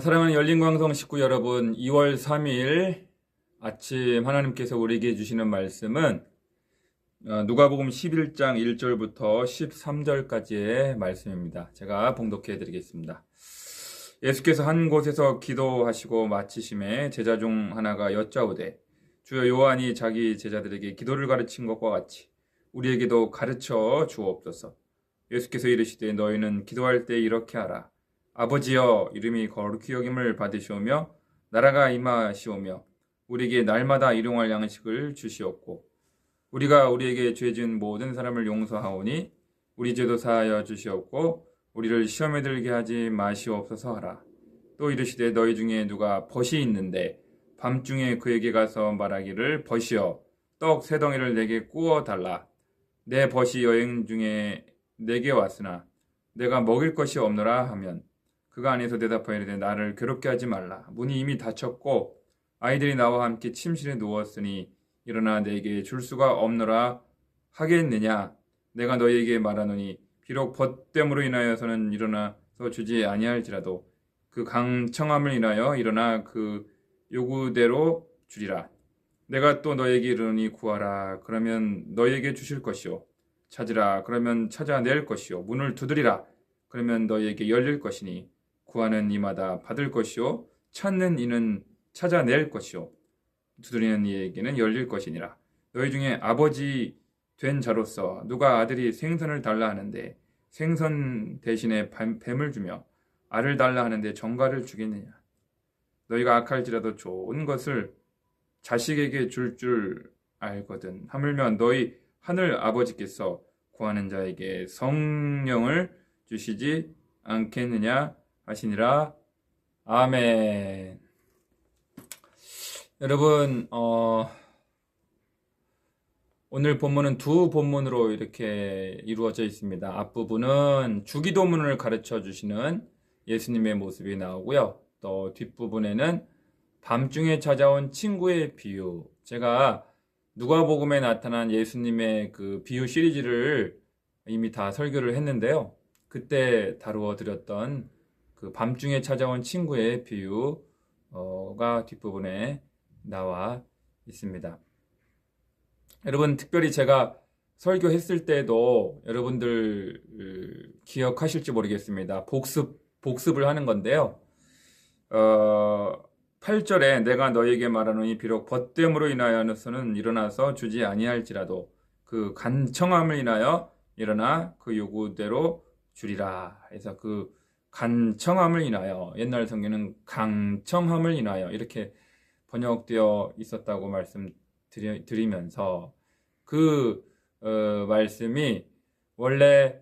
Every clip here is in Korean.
사랑하는 열린광성 식구 여러분, 2월 3일 아침 하나님께서 우리에게 주시는 말씀은 누가복음 11장 1절부터 13절까지의 말씀입니다. 제가 봉독해 드리겠습니다. 예수께서 한 곳에서 기도하시고 마치심에 제자 중 하나가 여짜오되, 주여, 요한이 자기 제자들에게 기도를 가르친 것과 같이 우리에게도 가르쳐 주옵소서. 예수께서 이르시되, 너희는 기도할 때 이렇게 하라. 아버지여, 이름이 거룩히 여김을 받으시오며 나라가 임하시오며 우리에게 날마다 일용할 양식을 주시옵고 우리가 우리에게 죄진 모든 사람을 용서하오니 우리 죄도 사하여 주시옵고 우리를 시험에 들게 하지 마시옵소서 하라. 또 이르시되, 너희 중에 누가 벗이 있는데 밤중에 그에게 가서 말하기를, 벗이여, 떡 세 덩이를 내게 구워 달라. 내 벗이 여행 중에 내게 왔으나 내가 먹일 것이 없노라 하면 그가 안에서 대답하여 이르되, 나를 괴롭게 하지 말라. 문이 이미 닫혔고 아이들이 나와 함께 침실에 누웠으니 일어나 내게 줄 수가 없노라 하겠느냐. 내가 너희에게 말하노니 비록 벗됨으로 인하여서는 일어나서 주지 아니할지라도 그 강청함을 인하여 일어나 그 요구대로 주리라. 내가 또 너희에게 이르노니 구하라, 그러면 너희에게 주실 것이요. 찾으라, 그러면 찾아낼 것이요. 문을 두드리라, 그러면 너희에게 열릴 것이니 구하는 이마다 받을 것이요, 찾는 이는 찾아낼 것이요, 두드리는 이에게는 열릴 것이니라. 너희 중에 아버지 된 자로서 누가 아들이 생선을 달라 하는데 생선 대신에 뱀을 주며 알을 달라 하는데 정갈을 주겠느냐. 너희가 악할지라도 좋은 것을 자식에게 줄 알거든. 하물며 너희 하늘 아버지께서 구하는 자에게 성령을 주시지 않겠느냐 하시니라. 아멘. 여러분, 오늘 본문은 두 본문으로 이렇게 이루어져 있습니다. 앞부분은 주기도문을 가르쳐 주시는 예수님의 모습이 나오고요. 또 뒷부분에는 밤중에 찾아온 친구의 비유. 제가 누가복음에 나타난 예수님의 그 비유 시리즈를 이미 다 설교를 했는데요. 그때 다루어 드렸던 그 밤중에 찾아온 친구의 비유가 뒷부분에 나와 있습니다. 여러분, 특별히 제가 설교했을 때도 여러분들 기억하실지 모르겠습니다. 복습을 하는 건데요. 8절에 내가 너희에게 말하노니 비록 벗됨으로 인하여서는 일어나서 주지 아니할지라도 그 간청함을 인하여 일어나 그 요구대로 주리라 해서 그 간청함을 인하여, 옛날 성경은 강청함을 인하여 이렇게 번역되어 있었다고 말씀드리면서 그 말씀이 원래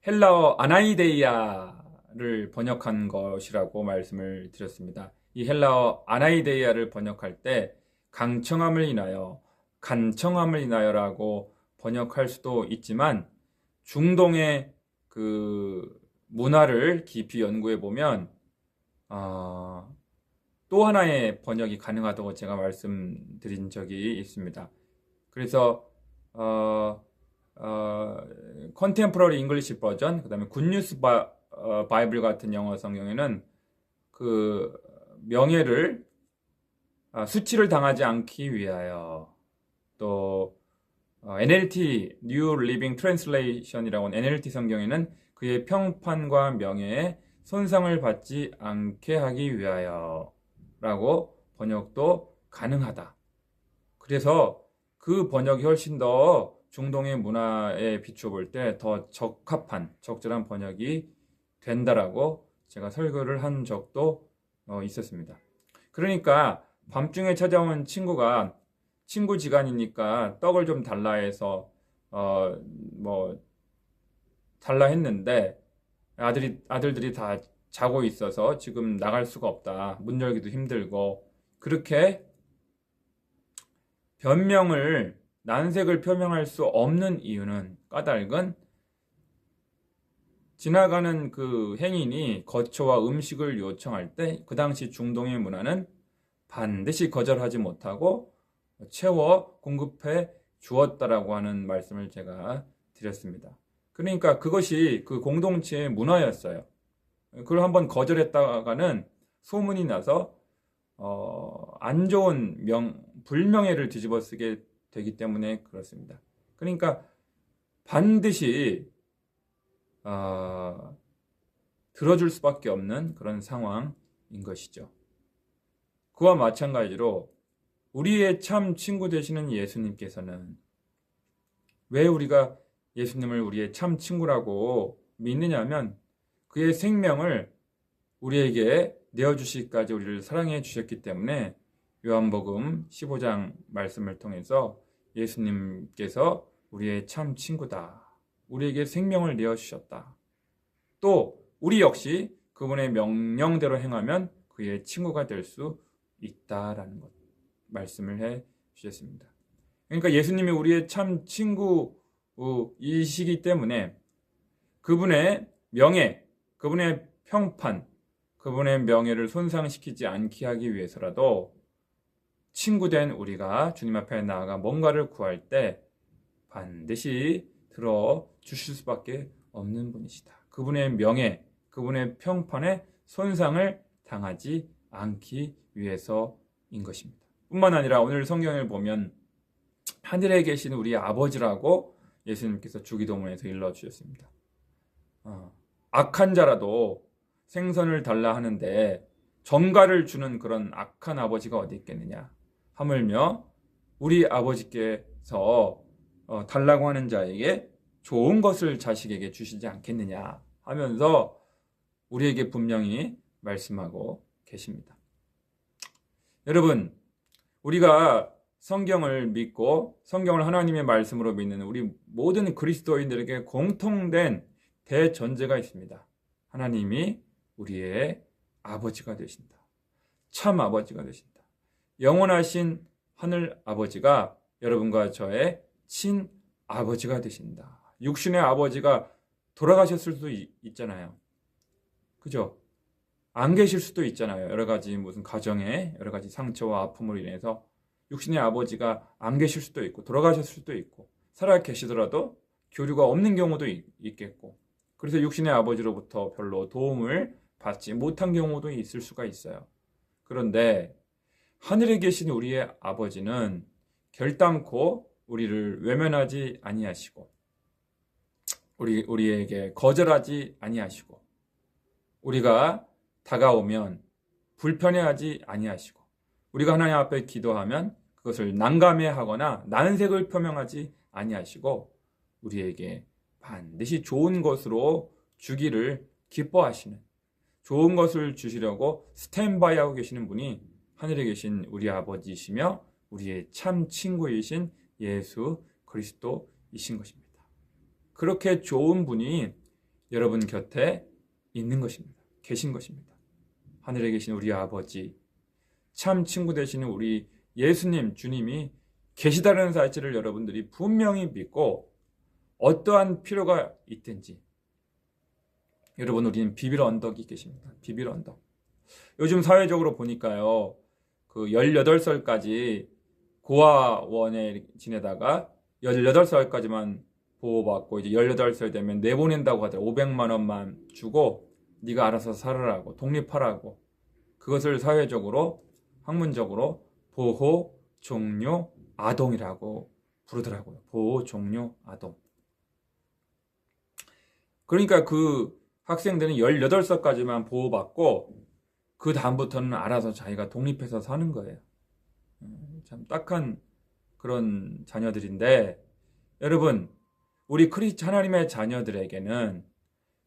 헬라어 아나이데이아를 번역한 것이라고 말씀을 드렸습니다. 이 헬라어 아나이데이아를 번역할 때 강청함을 인하여, 간청함을 인하여라고 번역할 수도 있지만 중동의 그 문화를 깊이 연구해 보면 또 하나의 번역이 가능하다고 제가 말씀드린 적이 있습니다. 그래서 컨템포러리 잉글리시 버전, 그 다음에 굿뉴스 바이블 같은 영어 성경에는 그 명예를 수치를 당하지 않기 위하여, 또 NLT New Living Translation이라고 하는 NLT 성경에는 그의 평판과 명예에 손상을 받지 않게 하기 위하여 라고 번역도 가능하다. 그래서 그 번역이 훨씬 더 중동의 문화에 비춰볼 때 더 적절한 번역이 된다라고 제가 설교를 한 적도 있었습니다. 그러니까 밤중에 찾아온 친구가 친구지간이니까 떡을 좀 달라 해서 달라 했는데 아들들이 다 자고 있어서 지금 나갈 수가 없다, 문 열기도 힘들고, 그렇게 난색을 표명할 수 없는 이유는, 까닭은 지나가는 그 행인이 거처와 음식을 요청할 때 그 당시 중동의 문화는 반드시 거절하지 못하고 채워 공급해 주었다라고 하는 말씀을 제가 드렸습니다. 그러니까 그것이 그 공동체의 문화였어요. 그걸 한번 거절했다가는 소문이 나서 안 좋은 불명예를 뒤집어 쓰게 되기 때문에 그렇습니다. 그러니까 반드시 들어줄 수밖에 없는 그런 상황인 것이죠. 그와 마찬가지로 우리의 참 친구 되시는 예수님께서는 왜 우리가 예수님을 우리의 참 친구라고 믿느냐면 그의 생명을 우리에게 내어주시기까지 우리를 사랑해 주셨기 때문에 요한복음 15장 말씀을 통해서 예수님께서 우리의 참 친구다. 우리에게 생명을 내어주셨다. 또 우리 역시 그분의 명령대로 행하면 그의 친구가 될 수 있다라는 것 말씀을 해 주셨습니다. 그러니까 예수님이 우리의 참 친구이시기 때문에 그분의 명예, 그분의 평판, 그분의 명예를 손상시키지 않게 하기 위해서라도 친구된 우리가 주님 앞에 나아가 뭔가를 구할 때 반드시 들어주실 수밖에 없는 분이시다. 그분의 명예, 그분의 평판에 손상을 당하지 않기 위해서인 것입니다. 뿐만 아니라 오늘 성경을 보면 하늘에 계신 우리 아버지라고 예수님께서 주기도문에서 일러주셨습니다. 악한 자라도 생선을 달라 하는데 전가를 주는 그런 악한 아버지가 어디 있겠느냐. 하물며 우리 아버지께서 달라고 하는 자에게 좋은 것을 자식에게 주시지 않겠느냐 하면서 우리에게 분명히 말씀하고 계십니다. 여러분, 우리가 성경을 믿고 성경을 하나님의 말씀으로 믿는 우리 모든 그리스도인들에게 공통된 대전제가 있습니다. 하나님이 우리의 아버지가 되신다. 참 아버지가 되신다. 영원하신 하늘 아버지가 여러분과 저의 친아버지가 되신다. 육신의 아버지가 돌아가셨을 수도 있잖아요. 그죠? 안 계실 수도 있잖아요. 여러 가지 무슨 가정에 여러 가지 상처와 아픔으로 인해서 육신의 아버지가 안 계실 수도 있고 돌아가셨을 수도 있고 살아 계시더라도 교류가 없는 경우도 있겠고 그래서 육신의 아버지로부터 별로 도움을 받지 못한 경우도 있을 수가 있어요. 그런데 하늘에 계신 우리의 아버지는 결단코 우리를 외면하지 아니하시고 우리에게 거절하지 아니하시고 우리가 다가오면 불편해하지 아니하시고 우리가 하나님 앞에 기도하면 그것을 난감해하거나 난색을 표명하지 아니하시고 우리에게 반드시 좋은 것으로 주기를 기뻐하시는 좋은 것을 주시려고 스탠바이하고 계시는 분이 하늘에 계신 우리 아버지이시며 우리의 참 친구이신 예수 그리스도이신 것입니다. 그렇게 좋은 분이 여러분 곁에 있는 것입니다. 계신 것입니다. 하늘에 계신 우리 아버지, 참 친구 되시는 우리 예수님, 주님이 계시다는 사실을 여러분들이 분명히 믿고 어떠한 필요가 있든지 여러분 우리는 비빌 언덕이 계십니다. 비빌 언덕. 요즘 사회적으로 보니까요. 그 18살까지 고아원에 지내다가 18살까지만 보호받고 이제 18살 되면 내보낸다고 하더라고요. 500만 원만 주고 네가 알아서 살아라고 독립하라고. 그것을 사회적으로 학문적으로 보호 종료 아동이라고 부르더라고요. 보호 종료 아동. 그러니까 그 학생들은 18살까지만 보호받고 그 다음부터는 알아서 자기가 독립해서 사는 거예요. 참 딱한 그런 자녀들인데 여러분 우리 하나님의 자녀들에게는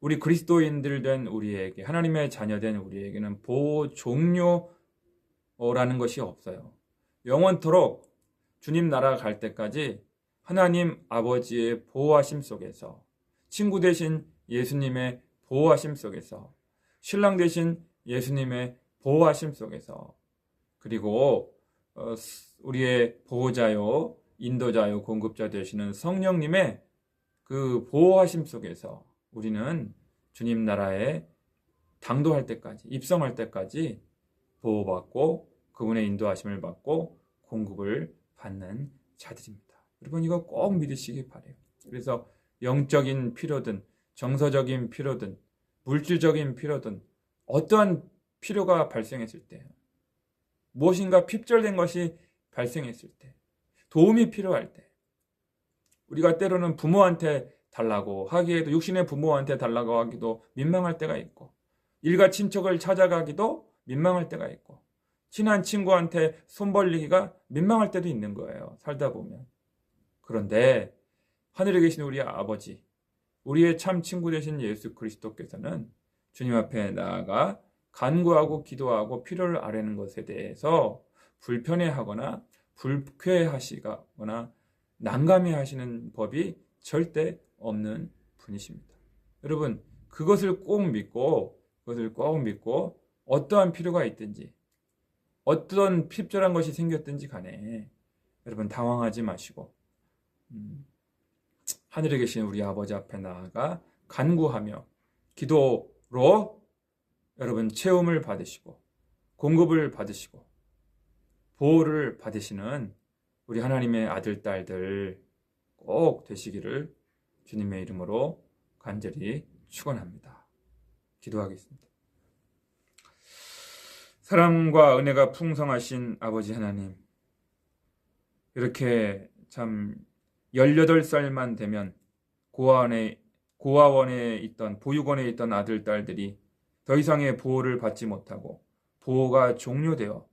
우리 그리스도인들 된 우리에게 하나님의 자녀 된 우리에게는 보호 종료라는 것이 없어요. 영원토록 주님 나라 갈 때까지 하나님 아버지의 보호하심 속에서 친구 되신 예수님의 보호하심 속에서 신랑 되신 예수님의 보호하심 속에서 그리고 우리의 보호자요 인도자요 공급자 되시는 성령님의 그 보호하심 속에서 우리는 주님 나라에 당도할 때까지 입성할 때까지 보호받고 그분의 인도하심을 받고 공급을 받는 자들입니다. 여러분 이거 꼭 믿으시기 바라요. 그래서 영적인 필요든 정서적인 필요든 물질적인 필요든 어떠한 필요가 발생했을 때, 무엇인가 핍절된 것이 발생했을 때, 도움이 필요할 때, 우리가 때로는 부모한테 달라고 하기에도, 육신의 부모한테 달라고 하기도 민망할 때가 있고, 일가 친척을 찾아가기도 민망할 때가 있고, 친한 친구한테 손 벌리기가 민망할 때도 있는 거예요, 살다 보면. 그런데 하늘에 계신 우리 아버지, 우리의 참 친구 되신 예수 그리스도께서는 주님 앞에 나아가 간구하고 기도하고 필요를 아뢰는 것에 대해서 불편해하거나 불쾌하시거나 난감해 하시는 법이 절대 없는 분이십니다. 여러분, 그것을 꼭 믿고 어떠한 필요가 있든지 어떤 핍절한 것이 생겼든지 간에 여러분 당황하지 마시고 하늘에 계신 우리 아버지 앞에 나아가 간구하며 기도로 여러분 체험을 받으시고 공급을 받으시고 보호를 받으시는 우리 하나님의 아들, 딸들 꼭 되시기를 주님의 이름으로 간절히 축원합니다. 기도하겠습니다. 사랑과 은혜가 풍성하신 아버지 하나님, 이렇게 참 18살만 되면 고아원에 있던, 보육원에 있던 아들, 딸들이 더 이상의 보호를 받지 못하고 보호가 종료되어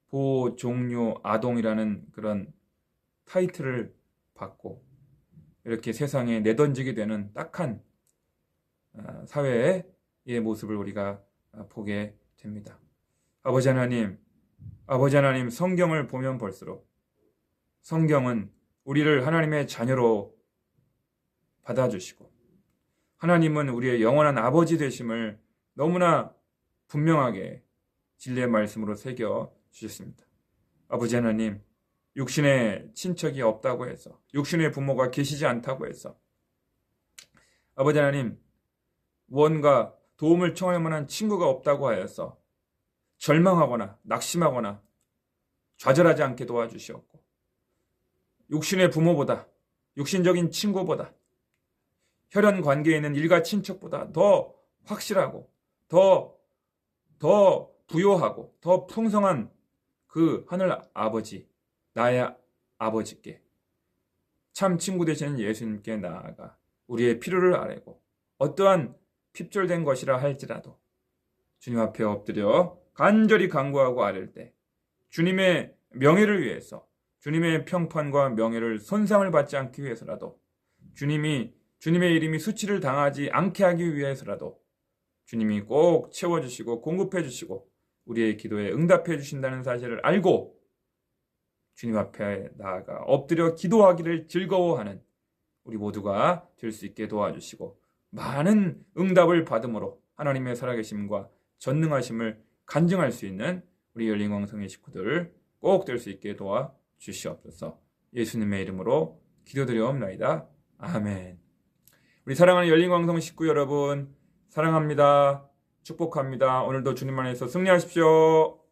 보호 종료 아동이라는 그런 타이틀을 받고 이렇게 세상에 내던지게 되는 딱한 사회의 모습을 우리가 보게 됩니다. 아버지 하나님, 성경을 보면 볼수록 성경은 우리를 하나님의 자녀로 받아주시고 하나님은 우리의 영원한 아버지 되심을 너무나 분명하게 진리의 말씀으로 새겨 주셨습니다. 아버지 하나님, 육신의 친척이 없다고 해서, 육신의 부모가 계시지 않다고 해서, 아버지 하나님, 무언가 도움을 청할 만한 친구가 없다고 하여서 절망하거나 낙심하거나 좌절하지 않게 도와주시었고, 육신의 부모보다, 육신적인 친구보다, 혈연 관계에 있는 일가 친척보다 더 확실하고 더 부요하고 더 풍성한 그 하늘 아버지, 나의 아버지께 참 친구 되시는 예수님께 나아가 우리의 필요를 아뢰고 어떠한 핍절된 것이라 할지라도 주님 앞에 엎드려 간절히 간구하고 아뢰을 때 주님의 명예를 위해서, 주님의 평판과 명예를 손상을 받지 않기 위해서라도, 주님의 이름이 수치를 당하지 않게 하기 위해서라도 주님이 꼭 채워주시고 공급해 주시고 우리의 기도에 응답해 주신다는 사실을 알고 주님 앞에 나아가 엎드려 기도하기를 즐거워하는 우리 모두가 될 수 있게 도와주시고 많은 응답을 받음으로 하나님의 살아계심과 전능하심을 간증할 수 있는 우리 열린광성의 식구들 꼭 될 수 있게 도와주시옵소서. 예수님의 이름으로 기도드려옵나이다. 아멘. 우리 사랑하는 열린광성 식구 여러분, 사랑합니다. 축복합니다. 오늘도 주님 안에서 승리하십시오.